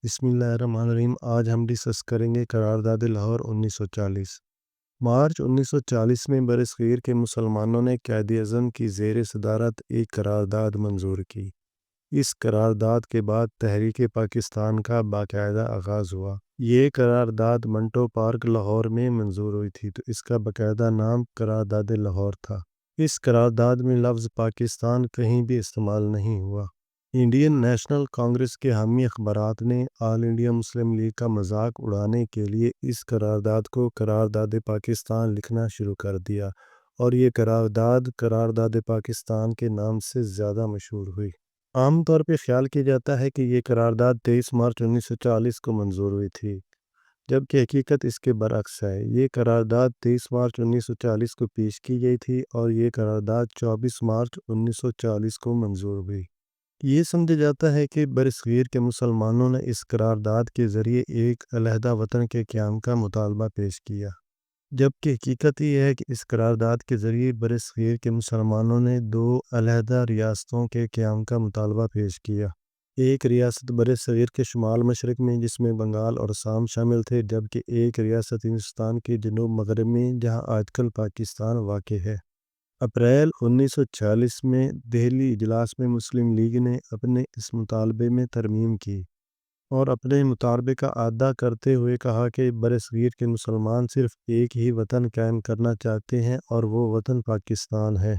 بسم اللہ الرحمن الرحیم۔ آج ہم ڈسکس کریں گے قرارداد لاہور 1940۔ مارچ 1940 میں برصغیر کے مسلمانوں نے قائد اعظم کی زیر صدارت ایک قرارداد منظور کی۔ اس قرارداد کے بعد تحریک پاکستان کا باقاعدہ آغاز ہوا۔ یہ قرارداد منٹو پارک لاہور میں منظور ہوئی تھی تو اس کا باقاعدہ نام قرارداد لاہور تھا۔ اس قرارداد میں لفظ پاکستان کہیں بھی استعمال نہیں ہوا۔ انڈین نیشنل کانگریس کے حامی اخبارات نے آل انڈیا مسلم لیگ کا مذاق اڑانے کے لیے اس قرارداد کو قرارداد پاکستان لکھنا شروع کر دیا اور یہ قرارداد پاکستان کے نام سے زیادہ مشہور ہوئی۔ عام طور پہ خیال کیا جاتا ہے کہ یہ قرارداد 23 مارچ 1940 کو منظور ہوئی تھی، جبکہ حقیقت اس کے برعکس ہے۔ یہ قرارداد 23 مارچ 1940 کو پیش کی گئی تھی اور یہ قرارداد 24 مارچ 1940 کو منظور ہوئی۔ یہ سمجھا جاتا ہے کہ برصغیر کے مسلمانوں نے اس قرارداد کے ذریعے ایک علیحدہ وطن کے قیام کا مطالبہ پیش کیا، جبکہ حقیقت یہ ہے کہ اس قرارداد کے ذریعے برصغیر کے مسلمانوں نے دو علیحدہ ریاستوں کے قیام کا مطالبہ پیش کیا۔ ایک ریاست برصغیر کے شمال مشرق میں جس میں بنگال اور آسام شامل تھے، جبکہ ایک ریاست ہندوستان کے جنوب مغرب میں جہاں آج کل پاکستان واقع ہے۔ اپریل 1946 میں دہلی اجلاس میں مسلم لیگ نے اپنے اس مطالبے میں ترمیم کی اور اپنے مطالبے کا اعادہ کرتے ہوئے کہا کہ برصغیر کے مسلمان صرف ایک ہی وطن قائم کرنا چاہتے ہیں اور وہ وطن پاکستان ہے۔